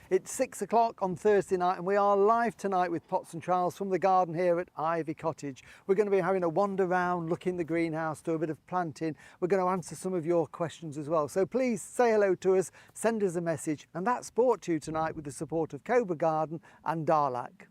It's 6 o'clock on Thursday night and we are live tonight with Pots and Trowels from the garden here at Ivy Cottage. We're going to be having a wander around, look in the greenhouse, do a bit of planting. We're going to answer some of your questions as well. So please say hello to us, send us a message, and that's brought to you tonight with the support of Cobra Garden and Darlac.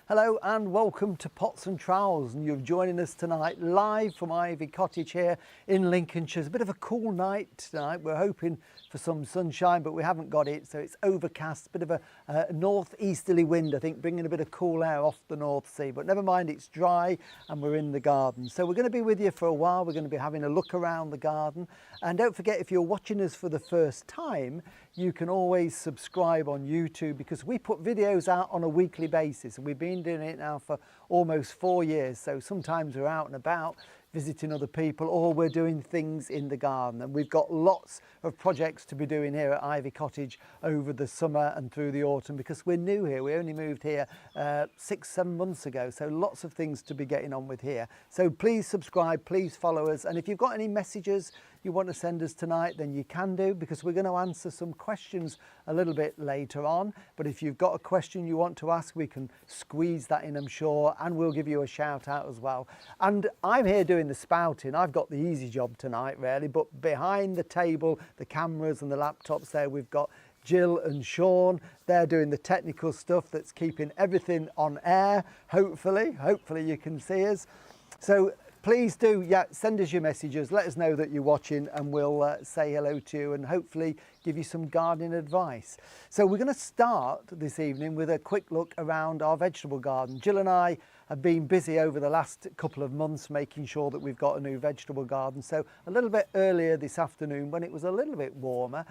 Hello and welcome to Pots and Trowels, and you're joining us tonight live from Ivy Cottage here in Lincolnshire. It's a bit of a cool night tonight. We're hoping for some sunshine, but we haven't got it, so it's overcast. A bit of a northeasterly wind, I think, bringing a bit of cool air off the North Sea, but never mind, it's dry and we're in the garden. So we're going to be with you for a while. We're going to be having a look around the garden, and don't forget, if you're watching us for the first time, you can always subscribe on YouTube, because we put videos out on a weekly basis, and we've been doing it now for almost 4 years. So sometimes we're out and about visiting other people, or we're doing things in the garden, and we've got lots of projects to be doing here at Ivy Cottage over the summer and through the autumn, because we're new here. We only moved here 6-7 months ago, so lots of things to be getting on with here. So please subscribe, please follow us, and if you've got any messages you want to send us tonight, then you can do, because we're going to answer some questions a little bit later on. But if you've got a question you want to ask, we can squeeze that in, I'm sure, and we'll give you a shout out as well. And I'm here doing the spouting. I've got the easy job tonight, really, but behind the table, the cameras and the laptops there, we've got Jill and Sean. They're doing the technical stuff that's keeping everything on air, hopefully you can see us. So please do, send us your messages, let us know that you're watching, and we'll say hello to you and hopefully give you some gardening advice. So we're going to start this evening with a quick look around our vegetable garden. Jill and I have been busy over the last couple of months making sure that we've got a new vegetable garden. So a little bit earlier this afternoon, when it was a little bit warmer,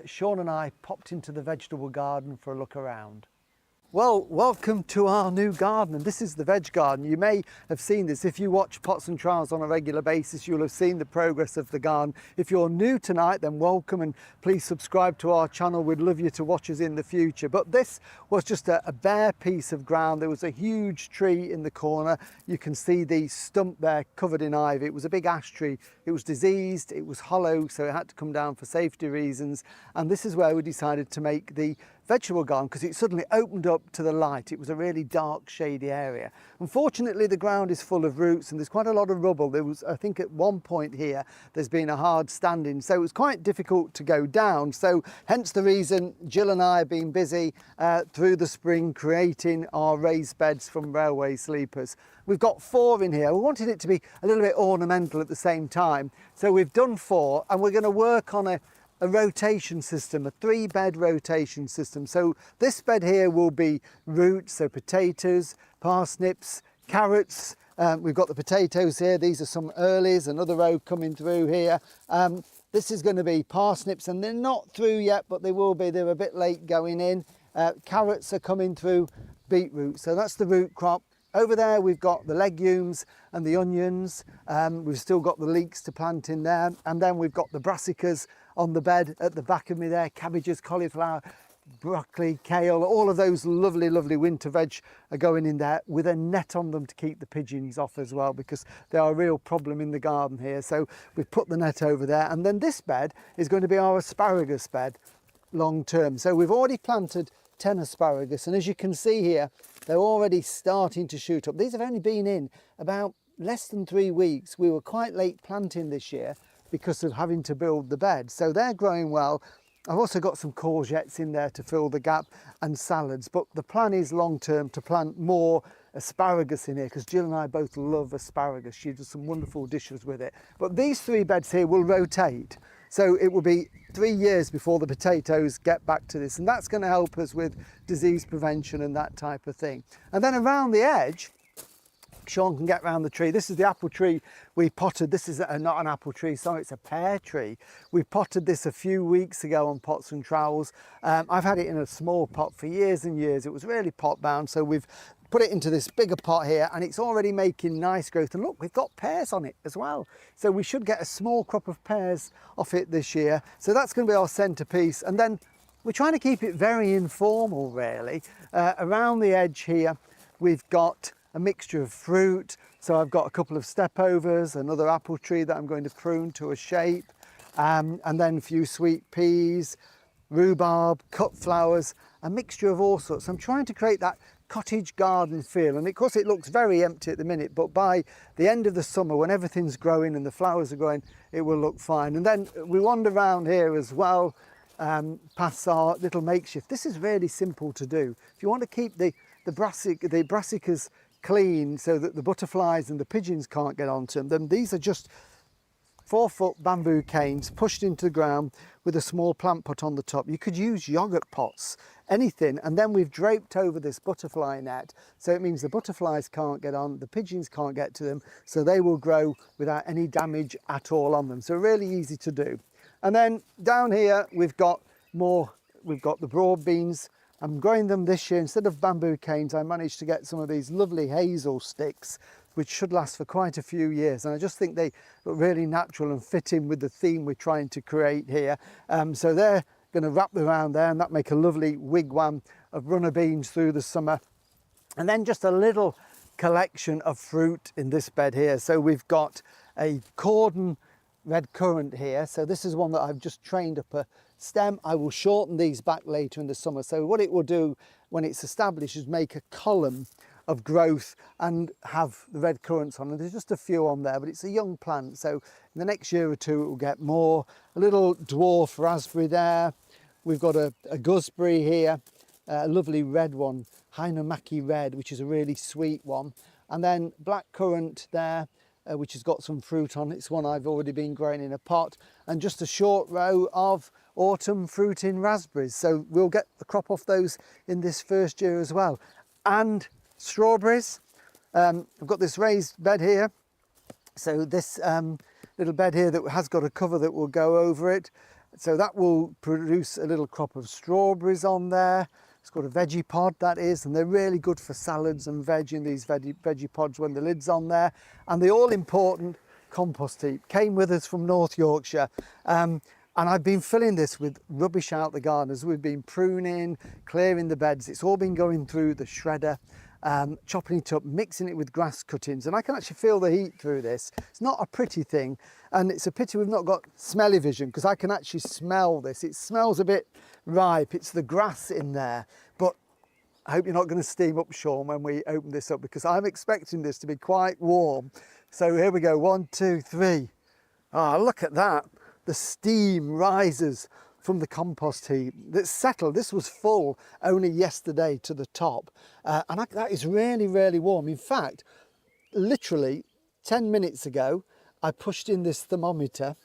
Sean and I popped into the vegetable garden for a look around. Well, welcome to our new garden, and this is the veg garden. You may have seen this. If you watch Pots and Trowels on a regular basis, you'll have seen the progress of the garden. If you're new tonight, then welcome, and please subscribe to our channel. We'd love you to watch us in the future. But this was just a bare piece of ground. There was a huge tree in the corner. You can see the stump there covered in ivy. It was a big ash tree. It was diseased, it was hollow, so it had to come down for safety reasons. And this is where we decided to make the vegetable garden, because it suddenly opened up to the light. It was a really dark, shady area. Unfortunately, the ground is full of roots and there's quite a lot of rubble. There was, I think at one point here, there's been a hard standing, so it was quite difficult to go down. So hence the reason Jill and I have been busy through the spring creating our raised beds from railway sleepers. We've got 4 in here. We wanted it to be a little bit ornamental at the same time. So we've done 4, and we're going to work on a rotation system, a 3-bed rotation system. So this bed here will be roots, so potatoes, parsnips, carrots. We've got the potatoes here. These are some earlies, another row coming through here. This is going to be parsnips, and they're not through yet, but they will be. They're a bit late going in. Carrots are coming through, beetroot. So that's the root crop. Over there we've got the legumes and the onions. We've still got the leeks to plant in there, and then we've got the brassicas on the bed at the back of me there, cabbages, cauliflower, broccoli, kale, all of those lovely winter veg are going in there with a net on them to keep the pigeons off as well, because they are a real problem in the garden here. So we've put the net over there, and then this bed is going to be our asparagus bed long term. So we've already planted 10 asparagus, and as you can see here, they're already starting to shoot up. These have only been in about less than 3 weeks. We were quite late planting this year because of having to build the bed, so they're growing well. I've also got some courgettes in there to fill the gap, and salads, but the plan is long term to plant more asparagus in here, because Jill and I both love asparagus. She does some wonderful dishes with it. But these 3 beds here will rotate, so it will be 3 years before the potatoes get back to this, and that's going to help us with disease prevention and that type of thing. And then around the edge, Sean can get around the tree. This is the apple tree we potted. This is not an apple tree, sorry, it's a pear tree. We potted this a few weeks ago on Pots and Trowels. I've had it in a small pot for years and years. It was really pot bound, so we've put it into this bigger pot here, and it's already making nice growth. And look, we've got pears on it as well, so we should get a small crop of pears off it this year. So that's going to be our centerpiece. And then we're trying to keep it very informal, really. Around the edge here we've got a mixture of fruit, So I've got a couple of stepovers, another apple tree that I'm going to prune to a shape, and then a few sweet peas, rhubarb, cut flowers, a mixture of all sorts. I'm trying to create that cottage garden feel, and of course it looks very empty at the minute, but by the end of the summer, when everything's growing and the flowers are growing, it will look fine. And then we wander around here as well, past our little makeshift. This is really simple to do. If you want to keep the brassicas clean so that the butterflies and the pigeons can't get onto them, then these are just 4-foot bamboo canes pushed into the ground with a small plant pot on the top. You could use yogurt pots, anything, and then we've draped over this butterfly net, so it means the butterflies can't get on, the pigeons can't get to them, so they will grow without any damage at all on them. So really easy to do. And then down here we've got the broad beans. I'm growing them this year. Instead of bamboo canes, I managed to get some of these lovely hazel sticks, which should last for quite a few years. And I just think they look really natural and fit in with the theme we're trying to create here. So they're going to wrap around there, and that make a lovely wigwam of runner beans through the summer. And then just a little collection of fruit in this bed here. So we've got a cordon red currant here. So this is one that I've just trained up a stem. I will shorten these back later in the summer. So what it will do when it's established is make a column of growth and have the red currants on. And there's just a few on there, but it's a young plant. So in the next year or two, it will get more. A little dwarf raspberry there. We've got a gooseberry here, a lovely red one, Hinamaki red, which is a really sweet one. And then black currant there, which has got some fruit on. It's one I've already been growing in a pot, and just a short row of autumn fruiting raspberries. So we'll get the crop off those in this first year as well. And strawberries. I've got this raised bed here. So this little bed here that has got a cover that will go over it. So that will produce a little crop of strawberries on there. It's got a veggie pod, that is, and they're really good for salads and veg in these veggie pods when the lid's on there. And the all-important compost heap came with us from North Yorkshire. And I've been filling this with rubbish out the garden as we've been pruning, clearing the beds. It's all been going through the shredder, chopping it up, mixing it with grass cuttings, and I can actually feel the heat through this. It's not a pretty thing, and it's a pity we've not got smelly vision, because I can actually smell this. It smells a bit ripe. It's the grass in there, but I hope you're not going to steam up, Sean, when we open this up, because I'm expecting this to be quite warm. So here we go, 1, 2, 3. Ah, look at that. The steam rises from the compost heap that's settled. This was full only yesterday to the top, and that is really, really warm. In fact, literally 10 minutes ago, I pushed in this thermometer,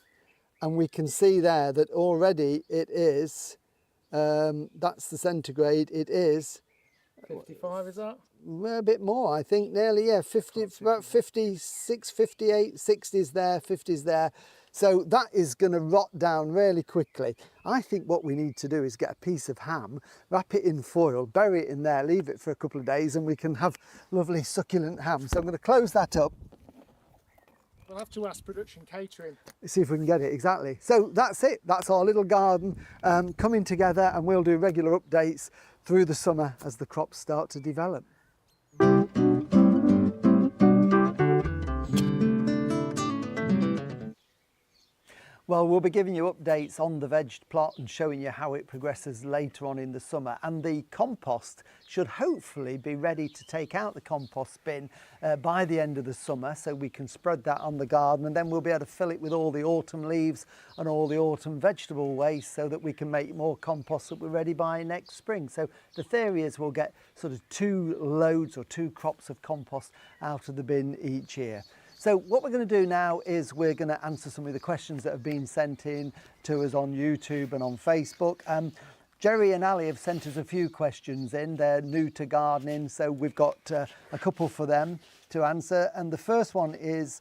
and we can see there that already it is, that's the centigrade, it is 55, is that? a bit more, I think, nearly, yeah, 50, about 56, 58, 60s there, 50s there. So that is going to rot down really quickly. I think what we need to do is get a piece of ham, wrap it in foil, bury it in there, leave it for a couple of days, and we can have lovely succulent ham. So I'm going to close that up. We'll have to ask production catering. See if we can get it, exactly. So that's it. That's our little garden coming together, and we'll do regular updates through the summer as the crops start to develop. Well, we'll be giving you updates on the veg plot and showing you how it progresses later on in the summer. And the compost should hopefully be ready to take out the compost bin by the end of the summer, so we can spread that on the garden, and then we'll be able to fill it with all the autumn leaves and all the autumn vegetable waste, so that we can make more compost that we're ready by next spring. So the theory is we'll get sort of 2 loads or 2 crops of compost out of the bin each year. So what we're going to do now is we're going to answer some of the questions that have been sent in to us on YouTube and on Facebook. Jerry and Ali have sent us a few questions in. They're new to gardening, so we've got a couple for them to answer. And the first one is,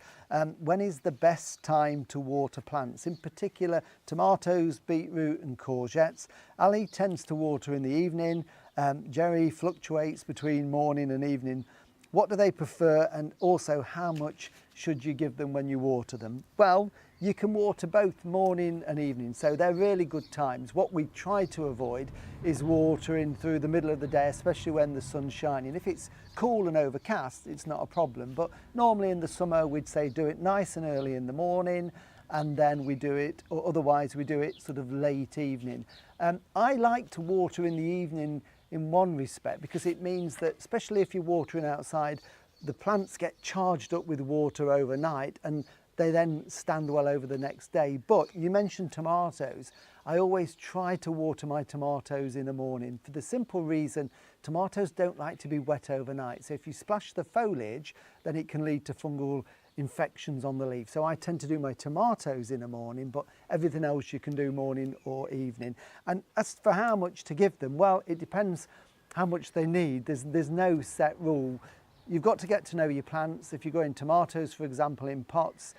when is the best time to water plants? In particular, tomatoes, beetroot and courgettes. Ali tends to water in the evening. Jerry fluctuates between morning and evening what do they prefer, and also how much should you give them when you water them? Well, you can water both morning and evening, so they're really good times. What we try to avoid is watering through the middle of the day, especially when the sun's shining. If it's cool and overcast, it's not a problem, but normally in the summer we'd say do it nice and early in the morning, and then we do it, or otherwise we do it sort of late evening. I like to water in the evening in one respect, because it means that, especially if you're watering outside, the plants get charged up with water overnight and they then stand well over the next day. But you mentioned tomatoes. I always try to water my tomatoes in the morning for the simple reason tomatoes don't like to be wet overnight. So if you splash the foliage, then it can lead to fungal infections on the leaf. So I tend to do my tomatoes in the morning, but everything else you can do morning or evening. And as for how much to give them, well, it depends how much they need. There's no set rule. You've got to get to know your plants. If you're growing tomatoes, for example, in pots,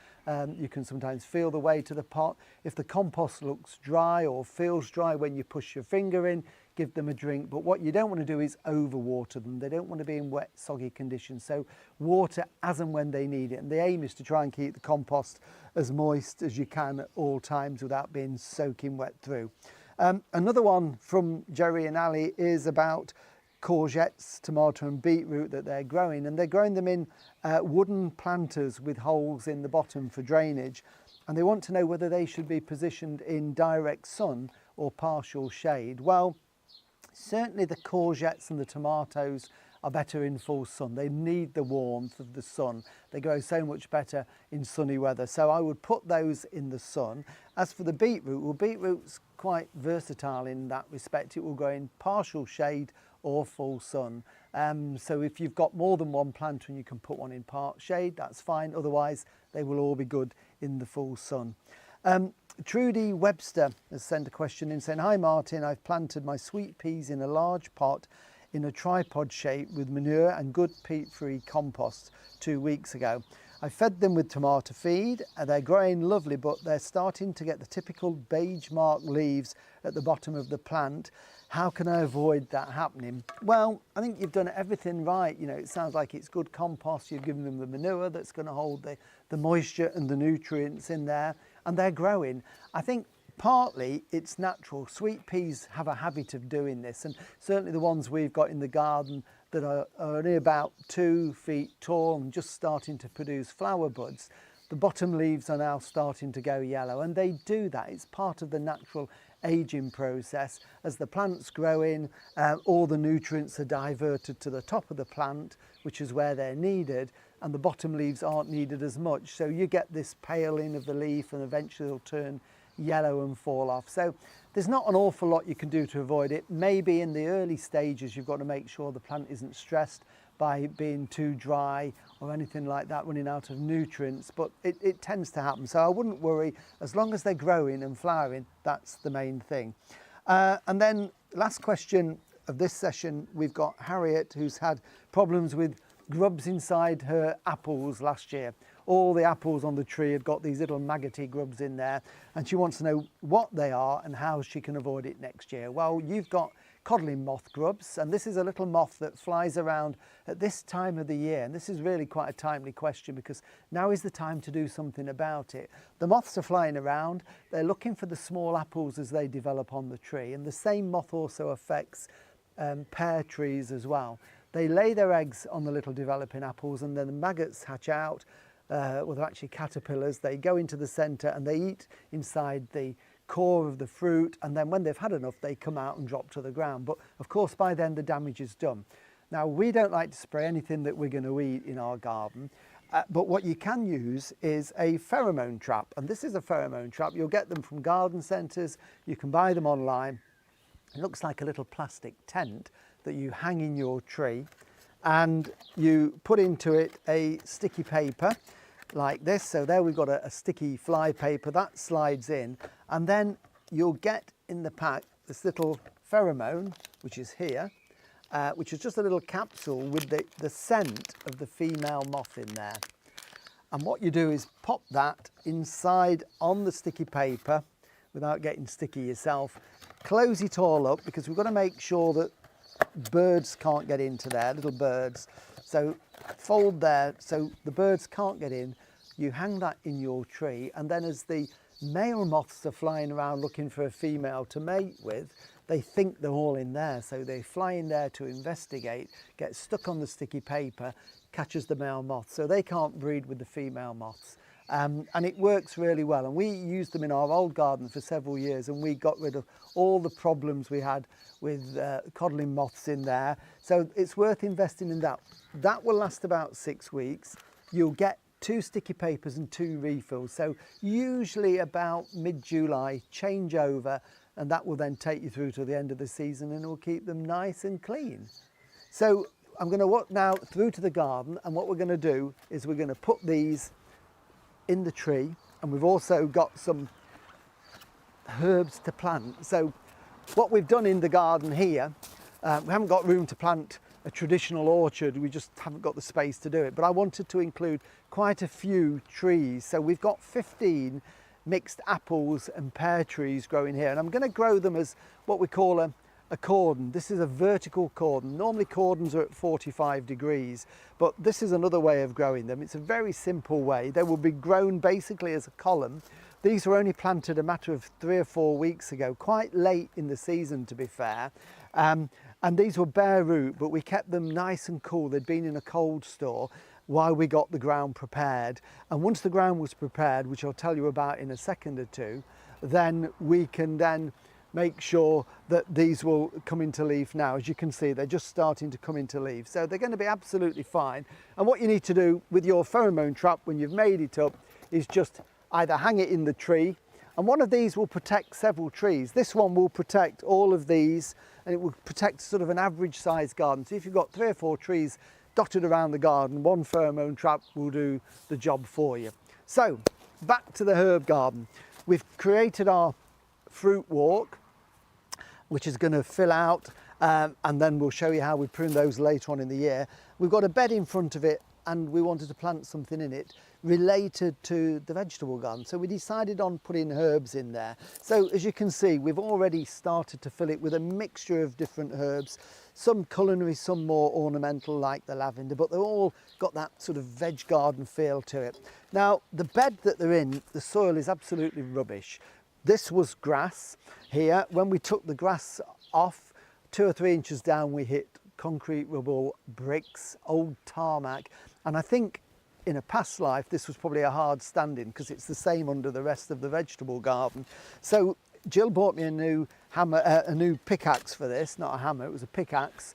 you can sometimes feel the way to the pot. If the compost looks dry or feels dry when you push your finger in, give them a drink. But what you don't want to do is overwater them. They don't want to be in wet, soggy conditions. So water as and when they need it. And the aim is to try and keep the compost as moist as you can at all times without being soaking wet through. Another one from Jerry and Ali is about courgettes, tomato and beetroot that they're growing, and they're growing them in wooden planters with holes in the bottom for drainage, and they want to know whether they should be positioned in direct sun or partial shade. Well, certainly the courgettes and the tomatoes are better in full sun. They need the warmth of the sun. They grow so much better in sunny weather, so I would put those in the sun. As for the beetroot, well, beetroot's quite versatile in that respect. It will grow in partial shade or full sun. So if you've got more than one planter and you can put one in part shade, that's fine. Otherwise, they will all be good in the full sun. Trudy Webster has sent a question in saying, "Hi Martin, I've planted my sweet peas in a large pot in a tripod shape with manure and good peat-free compost 2 weeks ago. I fed them with tomato feed and they're growing lovely, but they're starting to get the typical beige mark leaves at the bottom of the plant. How can I avoid that happening?" Well, I think you've done everything right. You know, it sounds like it's good compost. You've given them the manure that's going to hold the moisture and the nutrients in there, and they're growing. I think partly it's natural. Sweet peas have a habit of doing this, and certainly the ones we've got in the garden that are only about 2 feet tall and just starting to produce flower buds, the bottom leaves are now starting to go yellow, and they do that. It's part of the natural aging process. As the plant's growing, all the nutrients are diverted to the top of the plant, which is where they're needed, and the bottom leaves aren't needed as much. So you get this paling of the leaf, and eventually it'll turn yellow and fall off. So there's not an awful lot you can do to avoid it. Maybe in the early stages you've got to make sure the plant isn't stressed by being too dry or anything like that, running out of nutrients, but it tends to happen. So I wouldn't worry. As long as they're growing and flowering, that's the main thing. And then last question of this session, we've got Harriet, who's had problems with grubs inside her apples last year. All the apples on the tree have got these little maggoty grubs in there, and she wants to know what they are and how she can avoid it next year. Well, you've got codling moth grubs, and this is a little moth that flies around at this time of the year, and this is really quite a timely question because now is the time to do something about it. The moths are flying around, they're looking for the small apples as they develop on the tree, and the same moth also affects pear trees as well. They lay their eggs on the little developing apples, and then the maggots hatch out. Well, they're actually caterpillars. They go into the centre and they eat inside the core of the fruit, and then when they've had enough they come out and drop to the ground. But of course by then the damage is done. Now, we don't like to spray anything that we're going to eat in our garden, but what you can use is a pheromone trap, and this is a pheromone trap. You'll get them from garden centres, you can buy them online. It looks like a little plastic tent that you hang in your tree, and you put into it a sticky paper like this. So there we've got a sticky fly paper that slides in, and then you'll get in the pack this little pheromone, which is here, which is just a little capsule with the scent of the female moth in there. And what you do is pop that inside on the sticky paper without getting sticky yourself, close it all up, because we've got to make sure that birds can't get into there, little birds. So fold there so the birds can't get in. You hang that in your tree, and then as the male moths are flying around looking for a female to mate with, they think they're all in there. So they fly in there to investigate, get stuck on the sticky paper, catches the male moth. So they can't breed with the female moths. And it works really well. And we used them in our old garden for several years, and we got rid of all the problems we had with codling moths in there. So it's worth investing in that. That will last about 6 weeks. You'll get 2 sticky papers and 2 refills. So usually about mid-July, change over, and that will then take you through to the end of the season, and it will keep them nice and clean. So I'm going to walk now through to the garden, and what we're going to do is we're going to put these in the tree, and we've also got some herbs to plant. So what we've done in the garden here, we haven't got room to plant a traditional orchard, we just haven't got the space to do it, but I wanted to include quite a few trees. So we've got 15 mixed apples and pear trees growing here, and I'm going to grow them as what we call a cordon. This is a vertical cordon. Normally cordons are at 45 degrees, but this is another way of growing them. It's a very simple way. They will be grown basically as a column. These were only planted a matter of 3 or 4 weeks ago, quite late in the season to be fair. And these were bare root, but we kept them nice and cool. They'd been in a cold store while we got the ground prepared. And once the ground was prepared, which I'll tell you about in a second or two, then we can then make sure that these will come into leaf now. As you can see, they're just starting to come into leaf. So they're going to be absolutely fine. And what you need to do with your pheromone trap when you've made it up is just either hang it in the tree, and one of these will protect several trees. This one will protect all of these, and it will protect sort of an average sized garden. So if you've got 3 or 4 trees dotted around the garden, one pheromone trap will do the job for you. So back to the herb garden. We've created our fruit walk, which is going to fill out, and then we'll show you how we prune those later on in the year. We've got a bed in front of it, and we wanted to plant something in it related to the vegetable garden. So we decided on putting herbs in there. So as you can see, we've already started to fill it with a mixture of different herbs, some culinary, some more ornamental like the lavender, but they've all got that sort of veg garden feel to it. Now, the bed that they're in, the soil is absolutely rubbish. This was grass here. When we took the grass off, 2 or 3 inches down, we hit concrete, rubble, bricks, old tarmac. And I think in a past life, this was probably a hard standing because it's the same under the rest of the vegetable garden. So Jill bought me a new hammer, a new pickaxe for this, not a hammer, it was a pickaxe.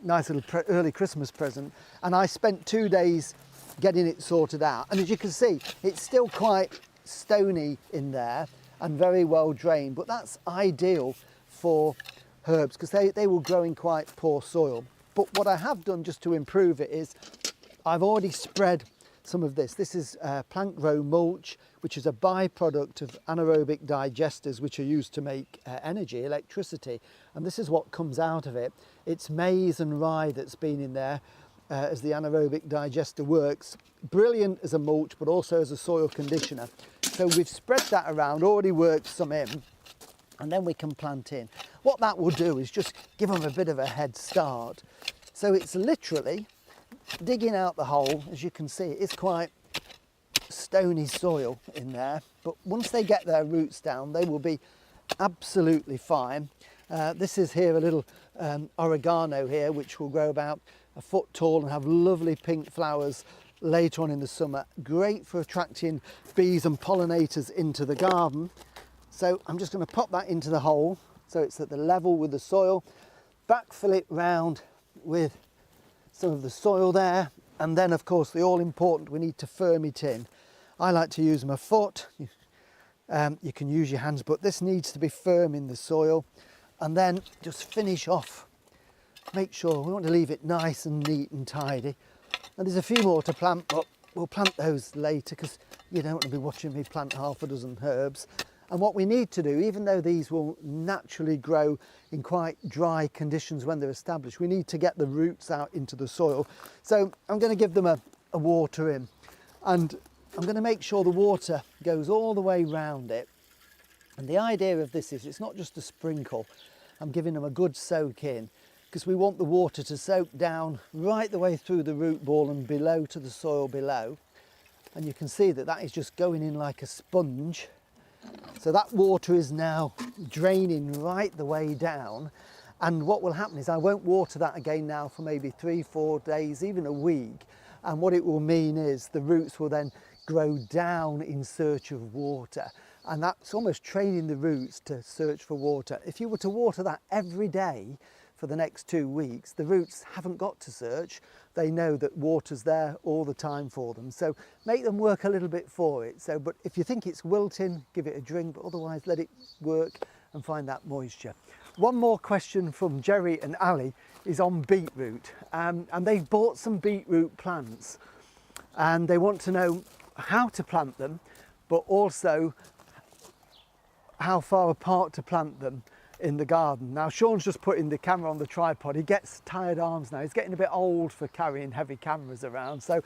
Nice little early Christmas present. And I spent 2 days getting it sorted out. And as you can see, it's still quite stony in there and very well drained, but that's ideal for herbs because they will grow in quite poor soil. But what I have done just to improve it is I've already spread some of this. This is plant grow mulch, which is a byproduct of anaerobic digesters, which are used to make energy, electricity. And this is what comes out of it. It's maize and rye that's been in there as the anaerobic digester works. Brilliant as a mulch, but also as a soil conditioner. So we've spread that around, already worked some in, and then we can plant in. What that will do is just give them a bit of a head start. So it's literally digging out the hole. As you can see, it's quite stony soil in there, but once they get their roots down, they will be absolutely fine. This is here a little oregano here, which will grow about a foot tall and have lovely pink flowers later on in the summer. Great for attracting bees and pollinators into the garden. So I'm just going to pop that into the hole so it's at the level with the soil, backfill it round with some of the soil there, and then of course the all important, we need to firm it in. I like to use my foot, you can use your hands, but this needs to be firm in the soil, and then just finish off. Make sure we want to leave it nice and neat and tidy. And there's a few more to plant, but we'll plant those later because you don't want to be watching me plant half a dozen herbs. And what we need to do, even though these will naturally grow in quite dry conditions when they're established, we need to get the roots out into the soil. So I'm going to give them a water in, and I'm going to make sure the water goes all the way round it. And the idea of this is it's not just a sprinkle. I'm giving them a good soak in. because we want the water to soak down right the way through the root ball and below to the soil below. And you can see that that is just going in like a sponge. So that water is now draining right the way down. And what will happen is I won't water that again now for maybe 3-4 days, even a week. And what it will mean is the roots will then grow down in search of water. And that's almost training the roots to search for water. If you were to water that every day for the next 2 weeks, the roots haven't got to search. They know that water's there all the time for them. So make them work a little bit for it. So, but if you think it's wilting, give it a drink, but otherwise let it work and find that moisture. One more question from Jerry and Ali is on beetroot. And they've bought some beetroot plants and they want to know how to plant them, but also how far apart to plant them in the garden. Now Sean's just putting the camera on the tripod. He gets tired arms now. He's getting a bit old for carrying heavy cameras around. So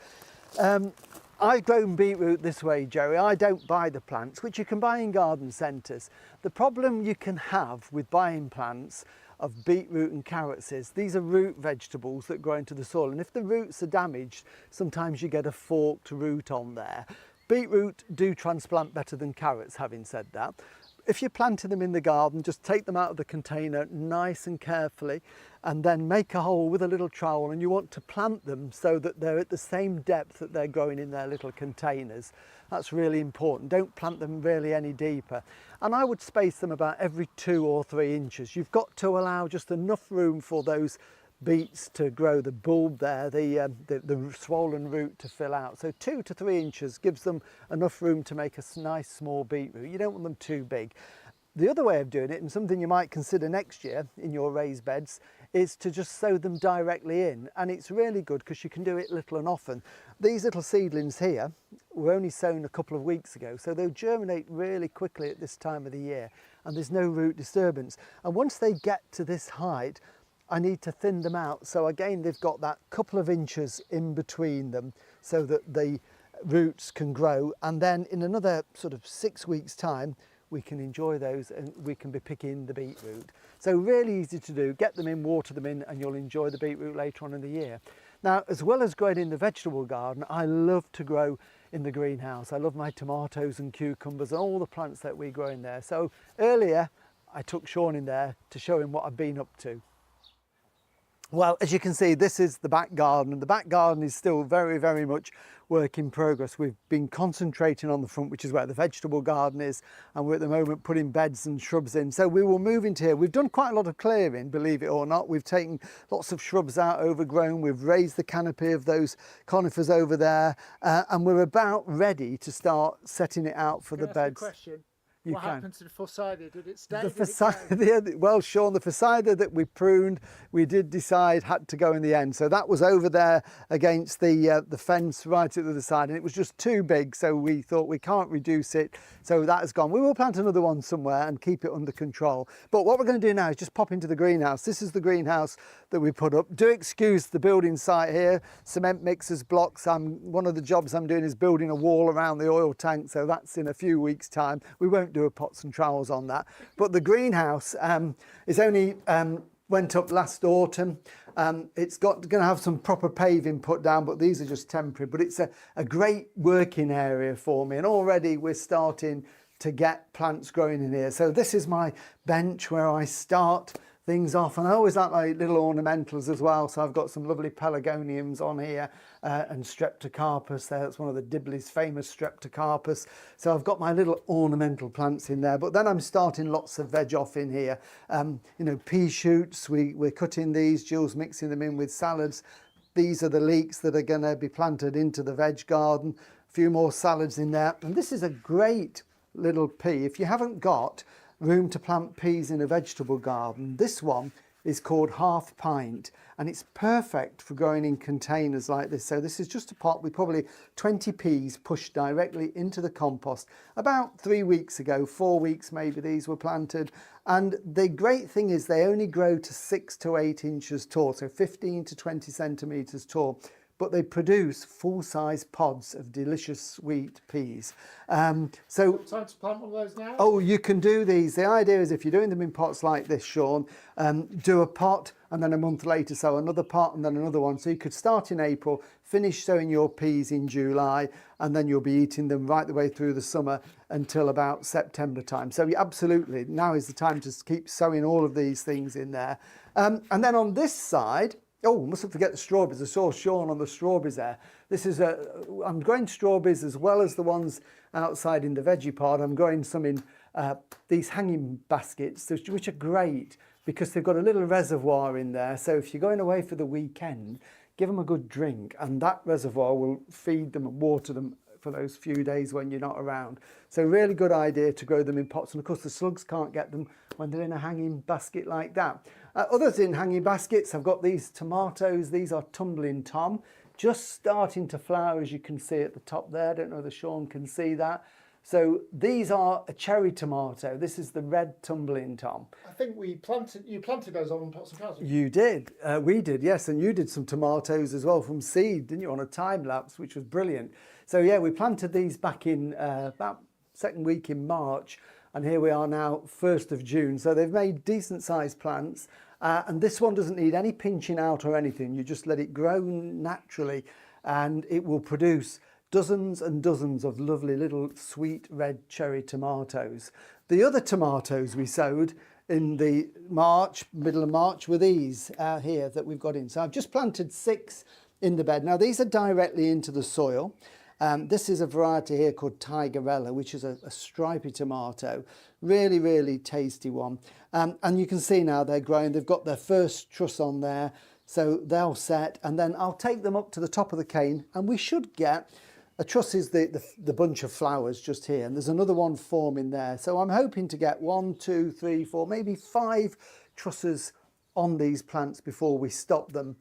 I've grown beetroot this way, Jerry. I don't buy the plants, which you can buy in garden centres. The problem you can have with buying plants of beetroot and carrots is these are root vegetables that grow into the soil, and if the roots are damaged, sometimes you get a forked root on there. Beetroot do transplant better than carrots, having said that. If you're planting them in the garden, just take them out of the container nice and carefully and then make a hole with a little trowel, and you want to plant them so that they're at the same depth that they're growing in their little containers. That's really important. Don't plant them really any deeper. And I would space them about every 2 or 3 inches. You've got to allow just enough room for those beets to grow, the bulb there, the swollen root to fill out. So 2 to 3 inches gives them enough room to make a nice small beetroot. You don't want them too big. The other way of doing it, and something you might consider next year in your raised beds, is to just sow them directly in. And it's really good because you can do it little and often. These little seedlings here were only sown a couple of weeks ago, so they'll germinate really quickly at this time of the year, and there's no root disturbance. And once they get to this height, I need to thin them out. So again, they've got that couple of inches in between them so that the roots can grow. And then in another sort of 6 weeks time, we can enjoy those and we can be picking the beetroot. So really easy to do. Get them in, water them in, and you'll enjoy the beetroot later on in the year. Now, as well as growing in the vegetable garden, I love to grow in the greenhouse. I love my tomatoes and cucumbers and all the plants that we grow in there. So earlier, I took Sean in there to show him what I've been up to. Well, as you can see, this is the back garden, and the back garden is still very, very much work in progress. We've been concentrating on the front, which is where the vegetable garden is, and we're at the moment putting beds and shrubs in. So we will move into here. We've done quite a lot of clearing, believe it or not. We've taken lots of shrubs out, overgrown. We've raised the canopy of those conifers over there, and we're about ready to start setting it out for the beds. What happened to the Phocaea? Did it stay? Well, Sean, the Phocaea that we pruned, we did decide had to go in the end. So that was over there against the fence right at the other side, and it was just too big. So we thought we can't reduce it. So that has gone. We will plant another one somewhere and keep it under control. But what we're going to do now is just pop into the greenhouse. This is the greenhouse that we put up. Do excuse the building site here. Cement mixers, blocks. One of the jobs I'm doing is building a wall around the oil tank. So that's in a few weeks' time. We won't do a pots and trowels on that, but the greenhouse is only went up last autumn. It's going to have some proper paving put down, but these are just temporary. But it's a great working area for me, and already we're starting to get plants growing in here. So this is my bench where I start things off, and I always like my little ornamentals as well. So I've got some lovely pelargoniums on here and streptocarpus there. That's one of the Dibley's famous streptocarpus. So I've got my little ornamental plants in there, but then I'm starting lots of veg off in here. You know, pea shoots, we're cutting these, Jill's mixing them in with salads. These are the leeks that are going to be planted into the veg garden. A few more salads in there, and this is a great little pea. If you haven't got room to plant peas in a vegetable garden, this one is called Half Pint, and it's perfect for growing in containers like this. So this is just a pot with probably 20 peas pushed directly into the compost. About 3 weeks ago, 4 weeks maybe, these were planted. And the great thing is they only grow to 6 to 8 inches tall, so 15 to 20 centimetres tall. But they produce full-size pods of delicious sweet peas. So time to plant one of those now? Oh, you can do these. The idea is if you're doing them in pots like this, Sean, do a pot and then a month later sow another pot and then another one. So you could start in April, finish sowing your peas in July, and then you'll be eating them right the way through the summer until about September time. So absolutely, now is the time to keep sowing all of these things in there. And then on this side, oh, mustn't forget the strawberries. I saw Sean on the strawberries there. This is I'm growing strawberries as well as the ones outside in the veggie pod. I'm growing some in these hanging baskets, which are great because they've got a little reservoir in there. So if you're going away for the weekend, give them a good drink, and that reservoir will feed them and water them for those few days when you're not around. So really good idea to grow them in pots. And of course the slugs can't get them when they're in a hanging basket like that. Others in hanging baskets, I've got these tomatoes. These are Tumbling Tom, just starting to flower, as you can see at the top there. I don't know whether Sean can see that. So these are a cherry tomato. This is the red Tumbling Tom. I think you planted those on pots and trowels. You did. We did, yes. And you did some tomatoes as well from seed, didn't you, on a time lapse, which was brilliant. So yeah, we planted these back in about second week in March. And here we are now, 1st of June. So they've made decent sized plants. And this one doesn't need any pinching out or anything. You just let it grow naturally and it will produce dozens and dozens of lovely little sweet red cherry tomatoes. The other tomatoes we sowed in the middle of March were these here that we've got in. So I've just planted 6 in the bed. Now these are directly into the soil. This is a variety here called Tigerella, which is a stripy tomato. Really, really tasty one. And you can see now they're growing. They've got their first truss on there. So they'll set, and then I'll take them up to the top of the cane, and we should get a truss is the bunch of flowers just here, and there's another one forming there. So I'm hoping to get 1, 2, 3, 4, maybe 5 trusses on these plants before we stop them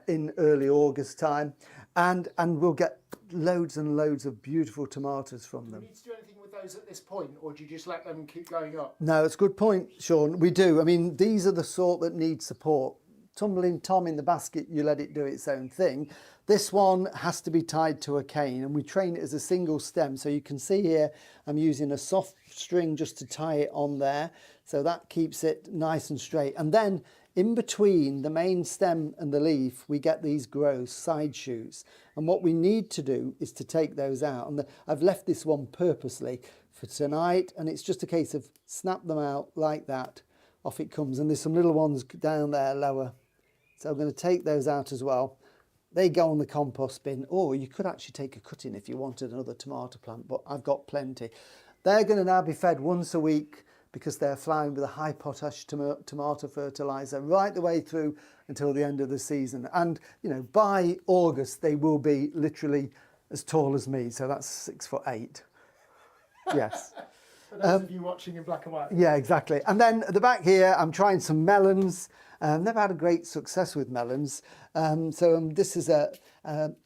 in early August time, and we'll get loads and loads of beautiful tomatoes from them. Do you need to do anything with those at this point, or do you just let them keep going up? No, it's a good point, Sean. We do. I mean, these are the sort that need support. Tumbling Tom in the basket, you let it do its own thing. This one has to be tied to a cane, and we train it as a single stem. So you can see here, I'm using a soft string just to tie it on there. So that keeps it nice and straight. And then in between the main stem and the leaf, we get these growths, side shoots. And what we need to do is to take those out. And I've left this one purposely for tonight. And it's just a case of snap them out like that. Off it comes. And there's some little ones down there lower. So I'm going to take those out as well. They go on the compost bin, or you could actually take a cutting if you wanted another tomato plant, but I've got plenty. They're going to now be fed once a week because they're flowering with a high potash tomato fertiliser right the way through until the end of the season. And, you know, by August, they will be literally as tall as me. So that's 6'8". Yes. For those of you watching in black and white. Yeah, exactly. And then at the back here, I'm trying some melons. Never had a great success with melons. This is a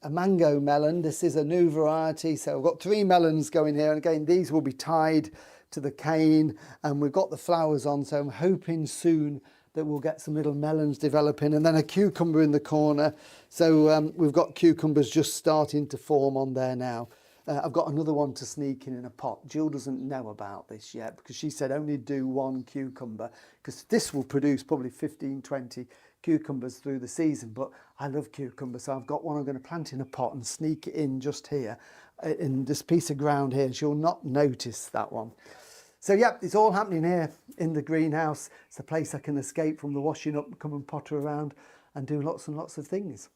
mango melon. This is a new variety. So I've got 3 melons going here. And again, these will be tied to the cane. And we've got the flowers on. So I'm hoping soon that we'll get some little melons developing. And then a cucumber in the corner. So we've got cucumbers just starting to form on there now. I've got another one to sneak in a pot. Jill doesn't know about this yet because she said only do 1 cucumber because this will produce probably 15, 20 cucumbers through the season. But I love cucumbers, so I've got one I'm going to plant in a pot and sneak it in just here in this piece of ground here. She'll not notice that one. So yeah, it's all happening here in the greenhouse. It's a place I can escape from the washing up, come and potter around and do lots and lots of things.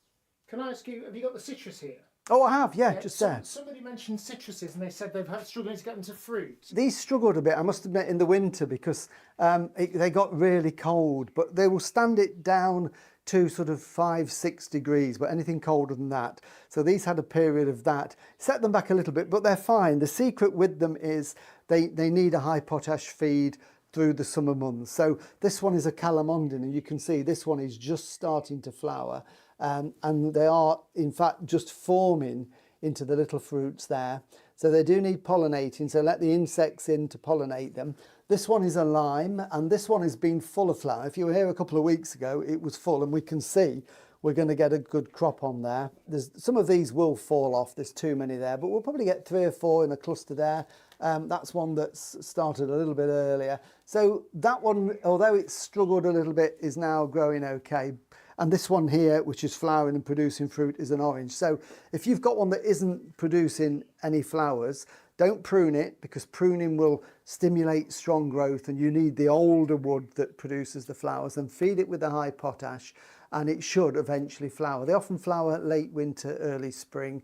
Can I ask you, have you got the citrus here? Oh, I have, yeah, just there. Somebody mentioned citruses and they said they've had struggling to get them to fruit. These struggled a bit, I must admit, in the winter because they got really cold, but they will stand it down to sort of 5-6 degrees, but anything colder than that. So these had a period of that. Set them back a little bit, but they're fine. The secret with them is they need a high potash feed through the summer months. So this one is a calamondin, and you can see this one is just starting to flower. And they are in fact just forming into the little fruits there. So they do need pollinating, so let the insects in to pollinate them. This one is a lime, and this one has been full of flower. If you were here a couple of weeks ago, it was full, and we can see we're going to get a good crop on there. Some of these will fall off, there's too many there, but we'll probably get 3 or 4 in a cluster there. That's one that's started a little bit earlier. So that one, although it's struggled a little bit, is now growing okay. And this one here, which is flowering and producing fruit, is an orange. So if you've got one that isn't producing any flowers, don't prune it, because pruning will stimulate strong growth, and you need the older wood that produces the flowers, and feed it with the high potash, and it should eventually flower. They often flower late winter, early spring,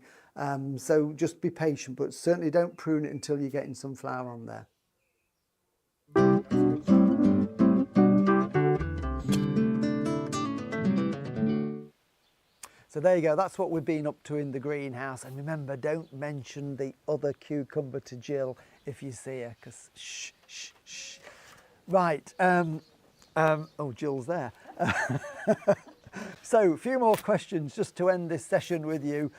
so just be patient, but certainly don't prune it until you're getting some flower on there. So there you go, that's what we've been up to in the greenhouse. And remember, don't mention the other cucumber to Jill if you see her, because shh, shh, shh. Right, oh, Jill's there. So a few more questions just to end this session with you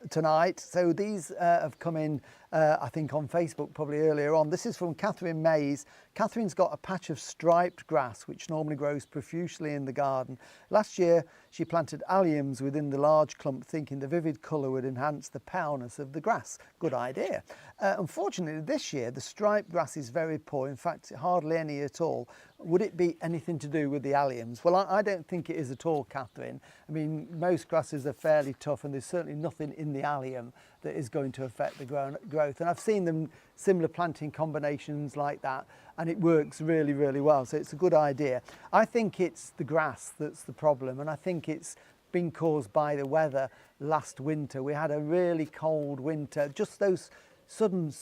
tonight. So these have come in, I think, on Facebook probably earlier on. This is from Catherine Mays. Catherine's got a patch of striped grass which normally grows profusely in the garden. Last year she planted alliums within the large clump, thinking the vivid colour would enhance the paleness of the grass. Good idea. Unfortunately this year the striped grass is very poor, in fact hardly any at all. Would it be anything to do with the alliums? Well, I don't think it is at all, Catherine. I mean, most grasses are fairly tough, and there's certainly nothing in the allium that is going to affect the growth. And I've seen them, similar planting combinations like that, and it works really, really well. So it's a good idea. I think it's the grass that's the problem, and I think it's been caused by the weather last winter. We had a really cold winter, just those sudden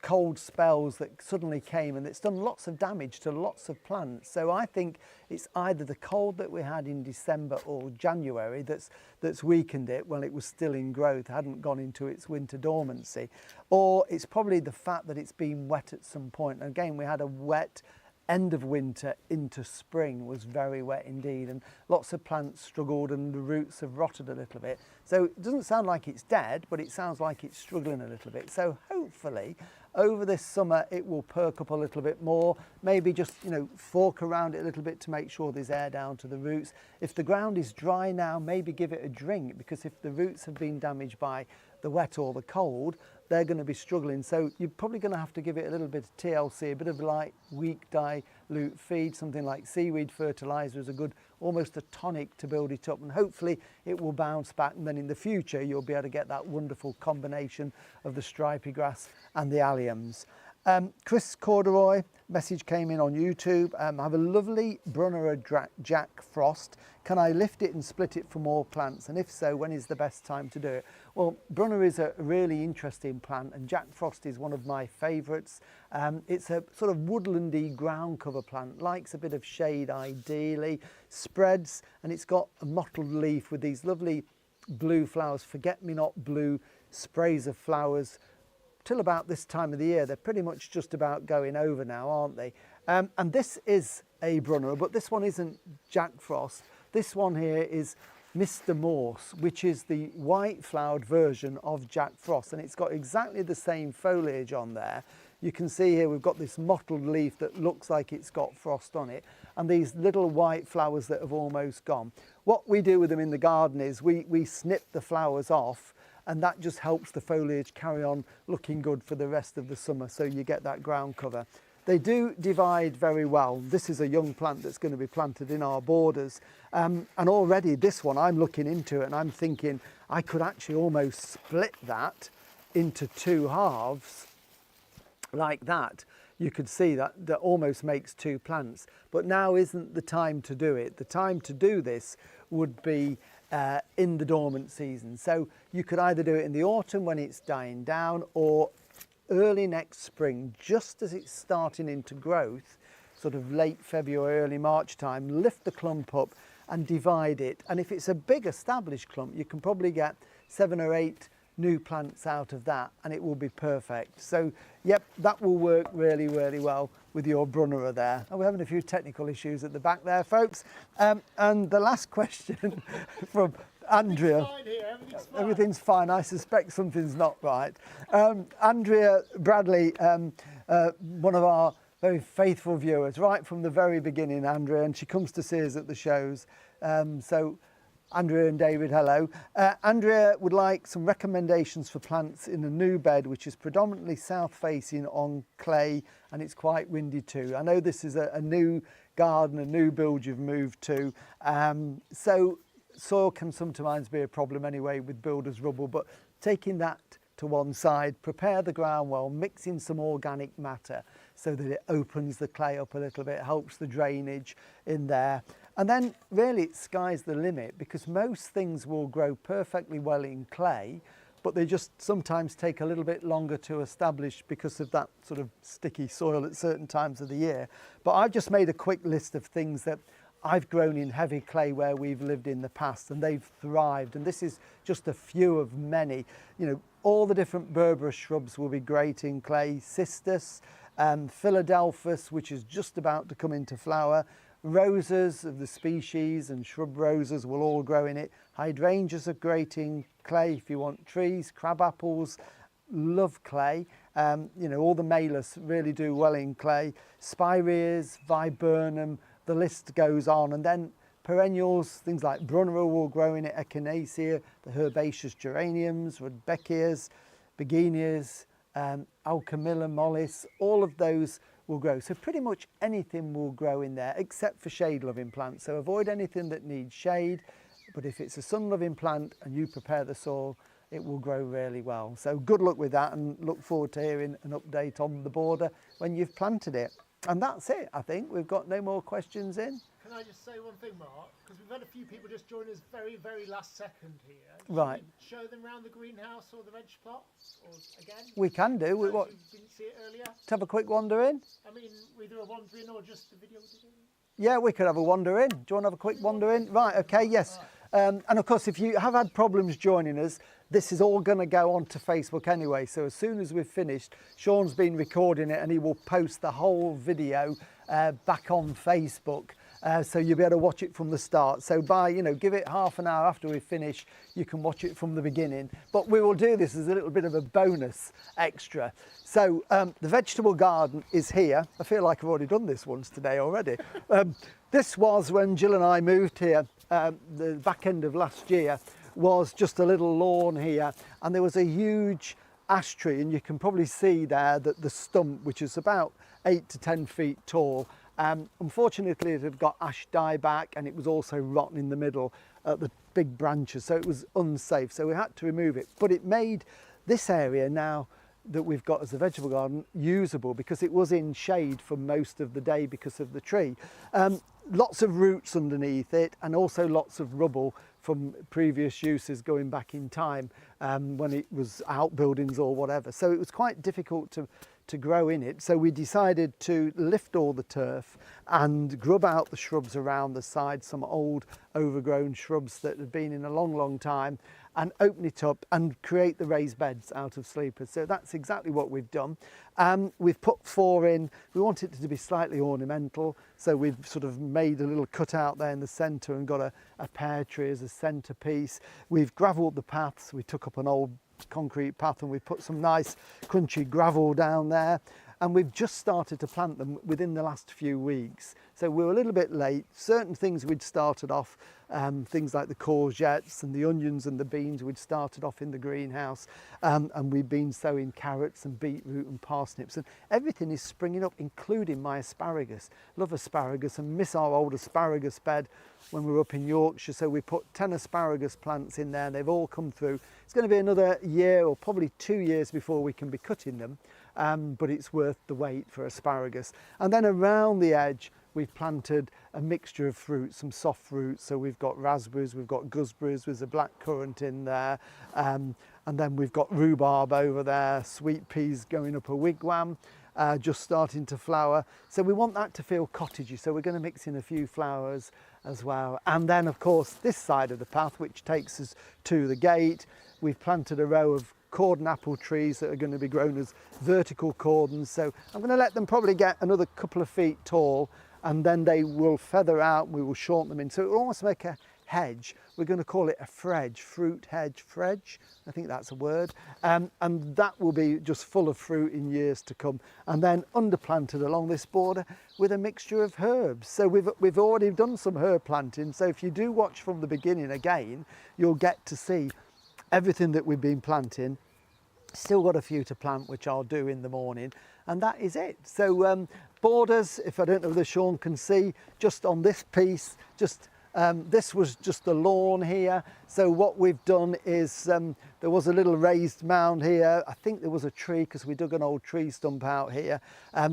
cold spells that suddenly came, and it's done lots of damage to lots of plants. So I think it's either the cold that we had in December or January that's weakened it when it was still in growth, hadn't gone into its winter dormancy, or it's probably the fact that it's been wet at some point. And again, we had a wet end of winter into spring, was very wet indeed, and lots of plants struggled and the roots have rotted a little bit. So it doesn't sound like it's dead, but it sounds like it's struggling a little bit. So hopefully over this summer it will perk up a little bit more. Maybe just, you know, fork around it a little bit to make sure there's air down to the roots. If the ground is dry now, maybe give it a drink, because if the roots have been damaged by the wet or the cold, they're going to be struggling. So you're probably going to have to give it a little bit of TLC, a bit of light, weak dilute feed. Something like seaweed fertilizer is a good, almost a tonic to build it up, and hopefully it will bounce back, and then in the future you'll be able to get that wonderful combination of the stripy grass and the alliums. Chris Corduroy, message came in on YouTube. I have a lovely Brunner Jack Frost. Can I lift it and split it for more plants? And if so, when is the best time to do it? Well, Brunner is a really interesting plant, and Jack Frost is one of my favourites. It's a sort of woodlandy ground cover plant, likes a bit of shade ideally, spreads, and it's got a mottled leaf with these lovely blue flowers, forget-me-not blue sprays of flowers. Till about this time of the year, they're pretty much just about going over now, aren't they? And this is a Brunner, but this one isn't Jack Frost. This one here is Mr. Morse, which is the white flowered version of Jack Frost, and it's got exactly the same foliage on there. You can see here we've got this mottled leaf that looks like it's got frost on it, and these little white flowers that have almost gone. What we do with them in the garden is we snip the flowers off, and that just helps the foliage carry on looking good for the rest of the summer, so you get that ground cover. They do divide very well. This is a young plant that's going to be planted in our borders, and already this one, I'm looking into it and I'm thinking I could actually almost split that into 2 halves like that. You could see that almost makes 2 plants, but now isn't the time to do it. The time to do this would be in the dormant season. So you could either do it in the autumn when it's dying down, or early next spring, just as it's starting into growth, sort of late February, early March time. Lift the clump up and divide it, and if it's a big established clump, you can probably get 7 or 8 new plants out of that, and it will be perfect. So yep, that will work really, really well with your Brunner there. And we're having a few technical issues at the back there, folks. And the last question from Andrea. Everything's fine. I suspect something's not right. Andrea Bradley, one of our very faithful viewers, right from the very beginning, Andrea, and she comes to see us at the shows. So Andrea and David, hello. Andrea would like some recommendations for plants in a new bed which is predominantly south facing on clay, and it's quite windy too. I know this is a new garden, a new build you've moved to, so soil can sometimes be a problem anyway with builders' rubble, but taking that to one side, prepare the ground well, mix in some organic matter so that it opens the clay up a little bit, helps the drainage in there. And then really it's sky's the limit, because most things will grow perfectly well in clay, but they just sometimes take a little bit longer to establish because of that sort of sticky soil at certain times of the year. But I've just made a quick list of things that I've grown in heavy clay where we've lived in the past, and they've thrived. And this is just a few of many. You know, all the different berberis shrubs will be great in clay. Cistus, Philadelphus, which is just about to come into flower. Roses of the species and shrub roses will all grow in it. Hydrangeas are great in clay if you want trees. Crab apples love clay. You know, all the malus really do well in clay. Spireas, viburnum, the list goes on. And then perennials, things like brunnera will grow in it, echinacea, the herbaceous geraniums, rudbeckias, begonias, alchemilla mollis, all of those will grow. So pretty much anything will grow in there except for shade loving plants. So avoid anything that needs shade, but if it's a sun loving plant and you prepare the soil, it will grow really well. So good luck with that, and look forward to hearing an update on the border when you've planted it. And that's it, I think. We've got no more questions in. Can I just say one thing, Mark? Because we've had a few people just join us very last second here. Right. Show them around the greenhouse or the veg plot? Or again? We can do. We You what? didn't see it earlier? To have a quick wander in? I mean, either a wander in or just the video. Yeah, we could have a wander in. Do you want to have a quick wander in? Right, okay, yes. And of course, if you have had problems joining us, this is all going to go onto Facebook anyway. So as soon as we've finished, Sean's been recording it and he will post the whole video back on Facebook. So you'll be able to watch it from the start. So by, you know, give it half an hour after we finish, you can watch it from the beginning. But we will do this as a little bit of a bonus extra. So the vegetable garden is here. I feel like I've already done this once today already. This was when Jill and I moved here, the back end of last year, was just a little lawn here, and there was a huge ash tree, and you can probably see there that the stump, which is about 8 to 10 feet tall, unfortunately it had got ash dieback, and it was also rotten in the middle at the big branches, so it was unsafe, so we had to remove it. But it made this area now that we've got as a vegetable garden usable, because it was in shade for most of the day because of the tree. Lots of roots underneath it, and also lots of rubble from previous uses going back in time, when it was outbuildings or whatever. So it was quite difficult to grow in it. So we decided to lift all the turf and grub out the shrubs around the side, some old overgrown shrubs that had been in a long time, and open it up and create the raised beds out of sleepers. So that's exactly what we've done. We've put 4 in. We want it to be slightly ornamental, so we've sort of made a little cutout there in the centre and got a pear tree as a centrepiece. We've gravelled the paths. We took up an old concrete path and we put some nice crunchy gravel down there, and we've just started to plant them within the last few weeks. So we were a little bit late. Certain things we'd started off, things like the courgettes and the onions and the beans, we'd started off in the greenhouse, and we've been sowing carrots and beetroot and parsnips, and everything is springing up, including my asparagus. Love asparagus and miss our old asparagus bed when we were up in Yorkshire, so we put 10 asparagus plants in there, and they've all come through. It's going to be another year or probably 2 years before we can be cutting them, but it's worth the wait for asparagus. And then around the edge we've planted a mixture of fruits, some soft fruits, so we've got raspberries, we've got gooseberries, there's a blackcurrant in there, and then we've got rhubarb over there, sweet peas going up a wigwam, just starting to flower. So we want that to feel cottagey, so we're going to mix in a few flowers as well. And then of course this side of the path, which takes us to the gate, we've planted a row of cordon apple trees that are going to be grown as vertical cordons. So I'm going to let them probably get another couple of feet tall, and then they will feather out, we will shorten them in. So it will almost make a hedge. We're going to call it a fredge, fruit hedge, fredge, I think that's a word, and that will be just full of fruit in years to come, and then underplanted along this border with a mixture of herbs. So we've already done some herb planting, so if you do watch from the beginning again, you'll get to see everything that we've been planting. Still got a few to plant, which I'll do in the morning, and that is it. So borders, if I don't know whether Sean can see, just on this piece, just this was just the lawn here. So what we've done is there was a little raised mound here. I think there was a tree because we dug an old tree stump out here.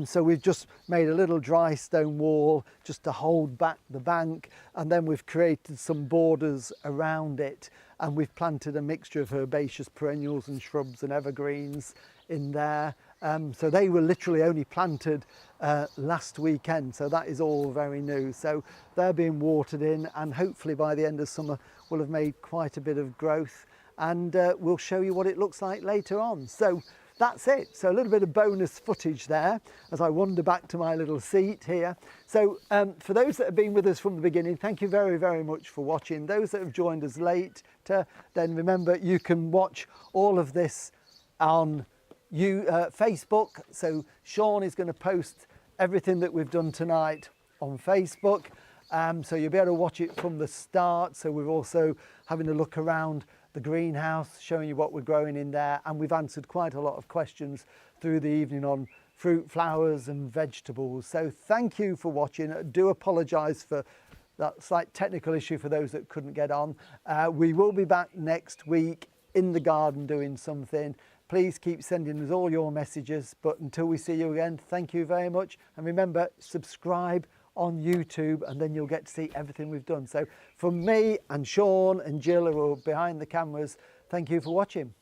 So we've just made a little dry stone wall just to hold back the bank, and then we've created some borders around it, and we've planted a mixture of herbaceous perennials and shrubs and evergreens in there. So they were literally only planted last weekend, so that is all very new. So they're being watered in, and hopefully by the end of summer we'll have made quite a bit of growth, and we'll show you what it looks like later on. So that's it. So a little bit of bonus footage there as I wander back to my little seat here. So for those that have been with us from the beginning, thank you very, very much for watching. Those that have joined us late, then remember you can watch all of this on Facebook. So Sean is going to post everything that we've done tonight on Facebook, so you'll be able to watch it from the start. So we're also having a look around the greenhouse, showing you what we're growing in there, and we've answered quite a lot of questions through the evening on fruit, flowers and vegetables. So thank you for watching. I do apologise for that slight technical issue for those that couldn't get on. We will be back next week in the garden doing something. Please keep sending us all your messages, but until we see you again, thank you very much. And remember, subscribe on YouTube, and then you'll get to see everything we've done. So from me and Sean and Jill, who are behind the cameras, thank you for watching.